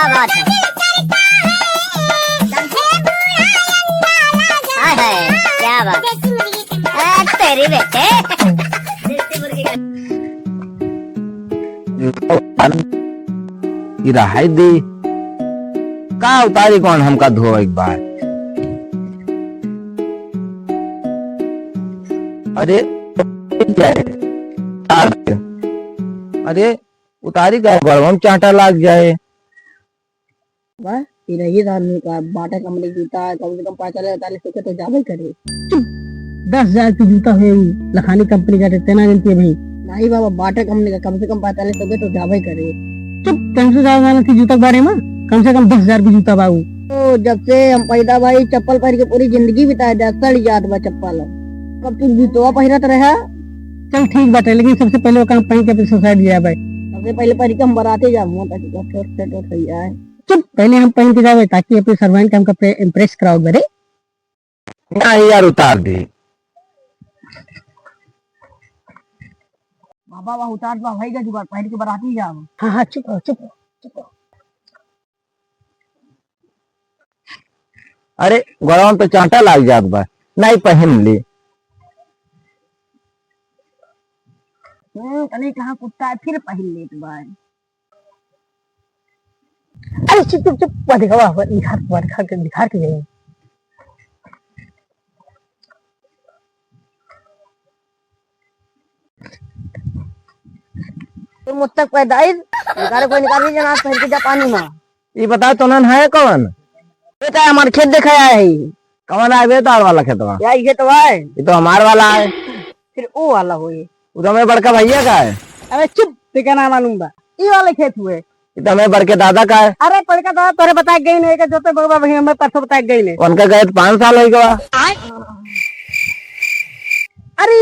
बात है। हाय हाय क्या बात तेरी बेटे। रहाई दी का उतारी कौन हमका धो एक बार। अरे अरे उतारी का हम चांटा लाग जाए। रही आदमी का बाटा कंपनी जूता है, कम से कम 45 तो जावे करे। 10,000 की जूता है लखानी कंपनी का तेना जनती है भाई। नहीं बाबा बाटा कंपनी का कम से कम 45 तो जावे करे। चुप 300,000 की जूता के बारे में कम से कम 10,000 की जूता बाबू। तो जब से हम पैदा भाई चप्पल पहन के पूरी जिंदगी बिताए जा सड़ जात बा चप्पल। कब तू जूतवा पहिरत रहा। चल ठीक बात है, लेकिन सबसे पहले वो काम पहन के अपनी सोसाइटी जाए भाई। सबसे पहले पहन के हम बराते जाऊँ ताकि चुप पहले हम पहन के जावे ताकि अपने सर्वेंट के हमको इम्प्रेस कराओ बरे। नहीं यार उतार दे बाबा वाह उतार बा भाई का जुगाड़ पहन के बराती जाओ। हाँ हाँ चुप रहो चुप रहो चुप रहो। अरे गरम तो चांटा लाग जात बा नहीं पहन ले। अरे कहाँ कुत्ता है फिर पहन ले तू भाई। अरे चुप चुप चुप वो दिखा वो दिखा के जाइए। तुम मुझतक पैदाइश निकाले कोई निकाल नहीं जना पहन के जा पानी में। ये बता तो नन है कौन। बेटा हमारे खेत देखा है कौन आए बे तार वाला खेतवा। या ये तो है ये तो हमार वाला है। फिर वो वाला हो ये। वो तो हमें बड़का भैया का है। अरे चुप तेरा नाम मालूम बा ये वाले खेत हुए। ये तो हमें बड़के दादा का है। अरे पड़का दादा तोरे बता गई नहीं कि जो तो बगवा भैया मैं परसों बता गई नहीं। उनका गए 5 साल हो गया। अरे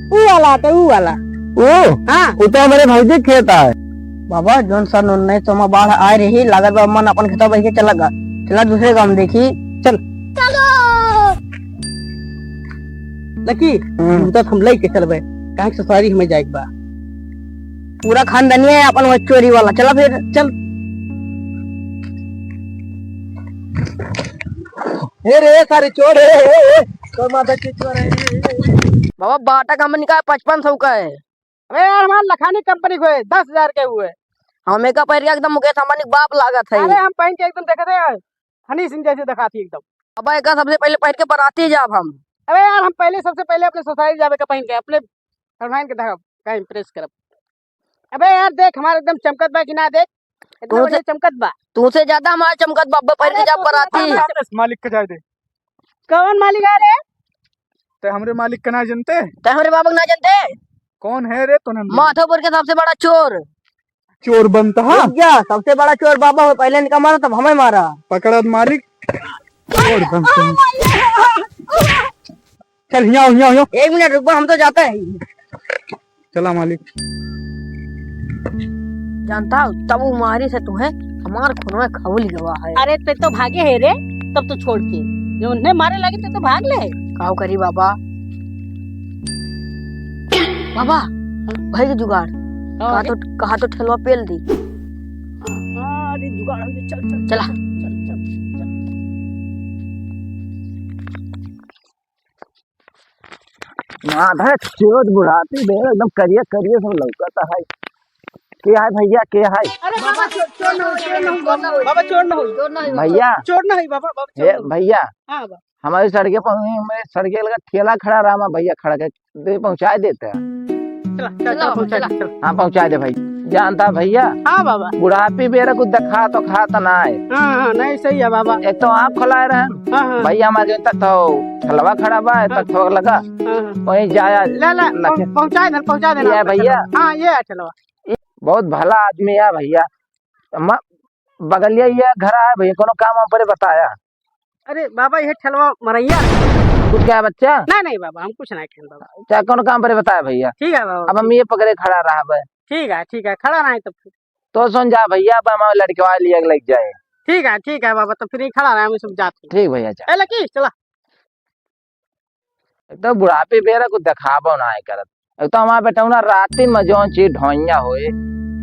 वो वाला तो वो वाला वो हाँ वो तो हमारे भौजी खेत है। बाबा जोन सन 1900 बाढ़ आ रही लागत बा मन अपन खेता बह के चला चला दूसरे गांव देखी चल चलो लकी तो हम ले के चलबे काहे से ससुरारी हमें जाए बा पूरा खानदानी है अपन वो चोरी वाला चला फिर चल। हे रे सारे चोर है तो माता के चोर है। बाबा बाटा कंपनी का 5500 का है। अबे यार हमारे लखानी कंपनी को है 10,000 के हुए। हमें का पैर एकदम मुकेश अंबानी बाप लागत है। अरे हम पहन के एकदम देखते हैं हनी सिंह जैसे दिखाती एकदम। अब एक सबसे पहले पहन के बराती जाब हम। अबे यार हम पहले सबसे पहले अपने सोसाइटी जावे का पहन के अपने फरमान के देखब का इंप्रेस करब। अबे यार देख हमारे एकदम चमकत बा कि ना देख इतना बढ़िया चमकत बा। तुझसे ज्यादा हमारा चमकत बा पहन के जाब बराती। मालिक का जाए दे। कौन मालिक है रे। ते हमरे मालिक का ना जानते। ते हमरे बाबा ना जानते। कौन है रे तो माधोपुर के सबसे बड़ा चोर। चोर बनता है क्या सबसे बड़ा चोर बाबा हो पहले इनका मारा तब हमें मारा। पकड़ा मालिक चोर बनता है। चल यहाँ 1 मिनट रुको हम तो जाते हैं। चला मालिक। जानता हो तब उमारी से तू है हमार खून में खौल गवा है। अरे ते तो भागे है रे तब तो छोड़ के जो उन्हें मारे लगे ते तो भाग ले। काऊ करी बाबा बाबा भाई के जुगाड़ कहा तो ठेलवा पेल दी। अरे जुगाड़ चल चल चला चल चल चल। माधा चोर बुढ़ाती बे एकदम करिए करिए सब लौकता है। क्या है भैया क्या है। अरे बाबा चोर न हो बाबा चोर न हो भैया चोर न है बाबा भैया हाँ हमारी सड़के पर सड़के लगा ठेला खड़ा रहा भैया खड़ा के पहुँचा देते हैं। हाँ पहुँचा दे भाई। जानता भैया हाँ बाबा बुढ़ापी बेरा कुछ दिखा तो खाता ना है। हाँ नहीं सही है बाबा। एक तो आप खुलाए रहे भैया हमारे तक तो ठलवा खड़ा बा तक ठोक लगा वहीं जाया पहुँचा देना भैया। हाँ ये ठलवा बहुत भला आदमी है भैया। बगलिया ये घर आया भैया कोनो काम हम पर बताया। अरे बाबा ये ठलवा मरैया कुछ क्या है बच्चा। नहीं बाबा हम कुछ नहीं खेल बाबा। चाहे कोनो काम पर बताया भैया। ठीक है बाबा। अब हम ये पकड़े खड़ा रहा भाई। ठीक है खड़ा नहीं तो फिर तो सुन जा भैया अब हमारे लड़के वाले लिया लग जाए। ठीक है बाबा तो फिर खड़ा रहा हम सब जाते। ठीक भैया चल लकी चला। तो बुढ़ापे बेरा कुछ दिखाबो ना है करत। एक तो हमारे बेटा रात में जो चीज ढोइया होए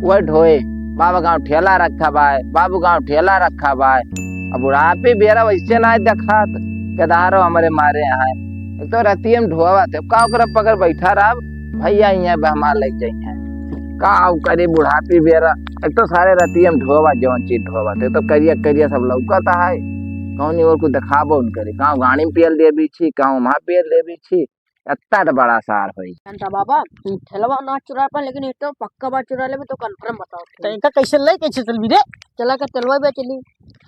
वह ढोए बाबा गाँव ठेला रखा बाय, बाबू गाँव ठेला रखा बाय। अब बुढ़ापे बेरा वैसे ना देखा केदारो हमारे मारे यहाँ एक तो रतिये में ढोवा थे का ओकरा पकड़ बैठा रहा भैया यहाँ हमार लग जाइए का करे बुढ़ापी बेरा एक तो सारे रतिये में ढोवा जौन चीज ढोवा थे तो करिया करिया सब लौकता है कौन और को दिखाबो उन करे गाँव गाड़ी में पेल दे भी छी गाँव वहाँ पेल दे भी छी इतना तो बड़ा सार हुई जानता बाबा ठेलवा ना चुरा पाए लेकिन ये तो पक्का बात चुरा ले तो कंफर्म बताओ तो इनका कैसे ले कैसे चल भी रे चला के तेलवा बे चली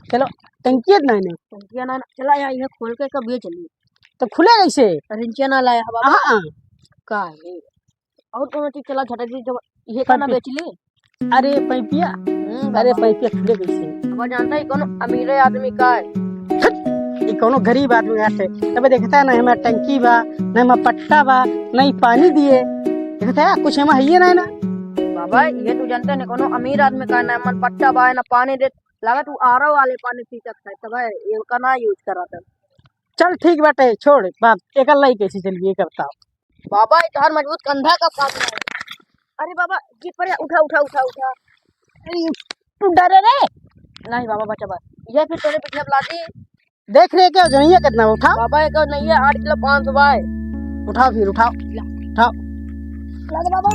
चलो टंकिया ना ने टंकिया ना चला यहाँ ये खोल के कब ये चली तो खुले कैसे रिंचिया ना लाया बाबा हां का है और कौन चीज चला झटक जी जब ये का ना बेच ली अरे पैपिया अरे पैपिया खुले कैसे बाबा जानता है कौन अमीर आदमी का है ये कोनो गरीब आदमी आते तब देखता है ना हमें टंकी बा ना हमें पट्टा बा नहीं पानी दिए देखता है कुछ हमें है ना बाबा ये तू जानता है कोनो अमीर आदमी का ना मन पट्टा बा ना पानी दे लगा तू आरो वाले पानी पी सकता है तब ये का ना यूज करा था चल ठीक बाटे छोड़ बाप एकल लाई कैसे चल ये करता बाबा इधर मजबूत कंधा का काम है अरे बाबा जी पर उठा उठा उठा उठा तू डरे रे नहीं बाबा बचा बस ये फिर तेरे पीछे बुलाती देख रहे क्या जनिए कितना उठा बाबा एक नहीं है 8 किलो 500 बाय उठाओ फिर उठाओ उठाओ लगा बाबा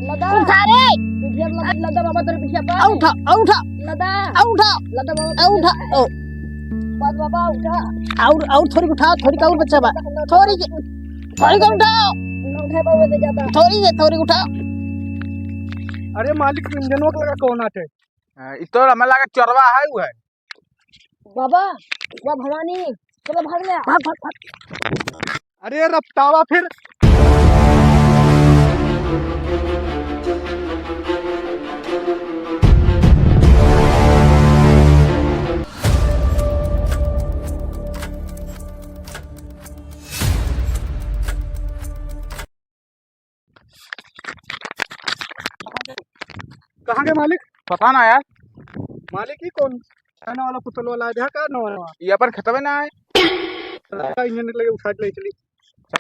लगा उठा रे पीछे लगा बाबा तेरे पीछे पर उठा उठा लगा उठा लगा बाबा उठा बस बाबा उठा और थोड़ी उठा थोड़ी का और बच्चा बा थोड़ी का उठाओ उठा बाबा दे जाता थोड़ी उठाओ अरे मालिक इंजनों का लगा कौन आते इस तो हमें लगा चोरवा है वो है बाबा वाह भवानी चलो भाग ले भाग अरे रफ्तावा फिर कहाँ गए मालिक पता ना यार मालिक ही कौन खाना वाला पुतल वाला है का ना वाला ये अपन खतवे ना है इंजन लगे उठा के ले चली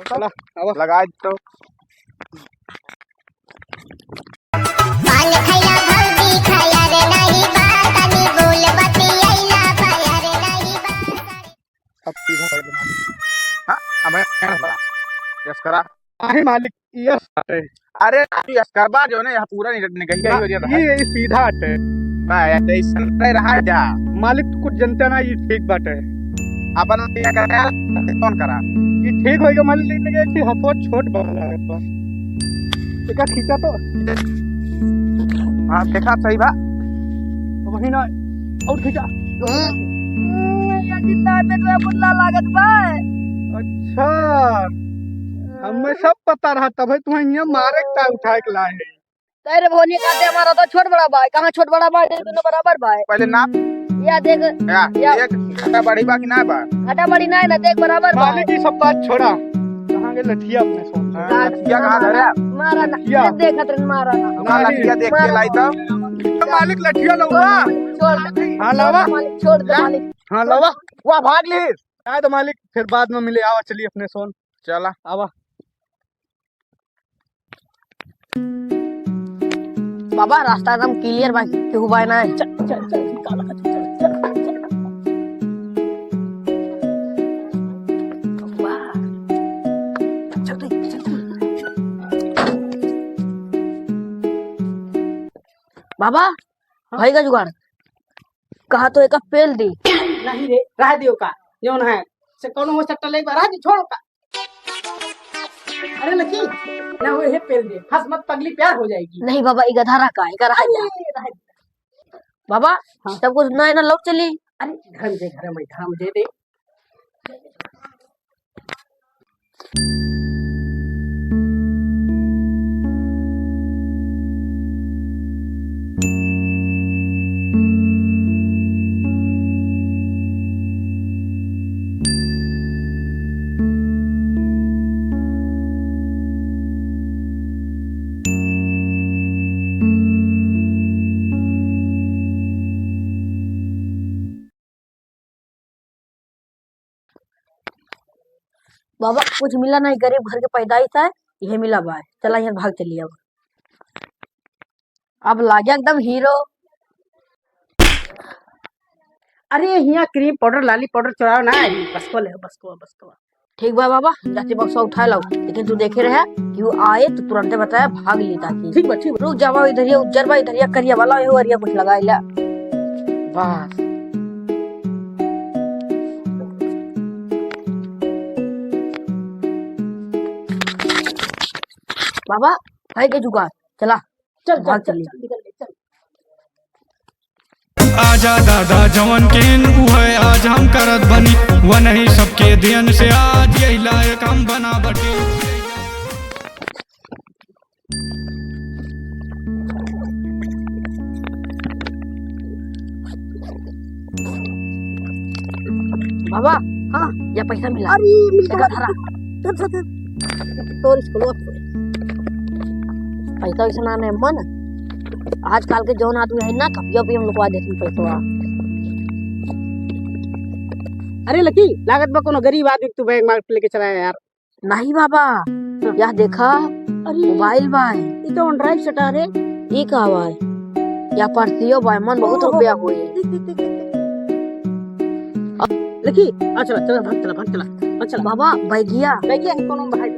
चला अब लगा तो पान खैला भौजी खाया रे नहीं बात अनि बोल बतियैला पाया रे नहीं बात अब सीधा कर दे मालिक हां अब यस करा आहे मालिक यस है अरे यस करबा जो ना यहाँ पूरा निकल गया हो जाता है ये सीधा है मैं ऐसा नहीं रहा जा मालिक तो कुछ जनता ना ये ठीक बात है अपन क्या करा कौन करा ये ठीक होएगा मालिक लेकिन एक ही हाथों छोट बना है बस देखा खींचा तो हां देखा सही बा वही ना और खींचा ये जिंदा में तो बुल्ला लागत बा अच्छा हमें सब पता रहा तब तुम्हें यहाँ मारे का उठा के लाए तेरे भोनी का दे हमारा तो छोट बड़ा भाई कहां छोट बड़ा भाई दोनों बराबर भाई पहले नाप या देख या एक घटा बड़ी बा कि ना बा घटा बड़ी ना है ना देख बराबर भाई मालिक की सब बात छोड़ा कहाँ गए लठिया अपने सोन लठिया कहाँ धरे मारा ना देख खतरन मारा ना ना लठिया देख के लाई तो मालिक लठिया लौवा छोड़ दे हाँ लावा मालिक छोड़ दे मालिक हाँ लावा वाह भाग ली शायद मालिक फिर बाद में मिले आवा चलिए अपने सोन चला आवा बाबा रास्ता एकदम क्लियर भाई केहू भाई ना है चल चल चल बाबा भाई का जुगाड़ कहा तो एक पेल दी नहीं रे रह दियो का जोन है से कोनो हो सट्टा ले रह दी छोड़ो का अरे लकी ना वो है पेल दे हंस मत पगली प्यार हो जाएगी नहीं बाबा ई गधारा का है रह जा बाबा सब कुछ ना ना लोग चली अरे घर में दे दे बाबा कुछ मिला नहीं गरीब घर के पैदाइश है यही मिला बा चला यहाँ भाग चलिए अब अब लागे एकदम हीरो। अरे यहाँ क्रीम पाउडर लाली पाउडर चढ़ाओ ना, बस को ले बस को। ठीक बा बाबा, जाते बक्सा उठा लो, लेकिन तू देखे रहे कि वो आए तो तुरंत बताया भाग ली ताकि। ठीक बा रुक जावा, इधर ये उज्जर बा, इधर ये करिया वाला है, और ये कुछ लगा इला बस। बाबा भाई के जुगाड़ चला, चल भाग चल चली। चल निकल ले, चल। आजा दादा जवन केन उहे आज हम करत बनी, वो नहीं सबके दिन से आज यही लायक हम बना बटी। बाबा हाँ, या पैसा मिला। अरे मिल देखा गया। थारा चल तो इसको पैसा वैसा ना ने मन आजकल के जौन आदमी है ना, कपिया भी हम लुकवा देते पैसा। अरे लकी, लागत बा कोनो गरीब आदमी तू बैंक मार लेके चला यार। नहीं बाबा, यह देखा अरे मोबाइल बा, ये तो ऑन ड्राइव सटा रे। ये का बा, या परसियो बा, मन बहुत रुपया हुए। लकी आ चला चला भाग चला भाग चला भाग चला। बाबा बैगिया बैगिया कोनो भाई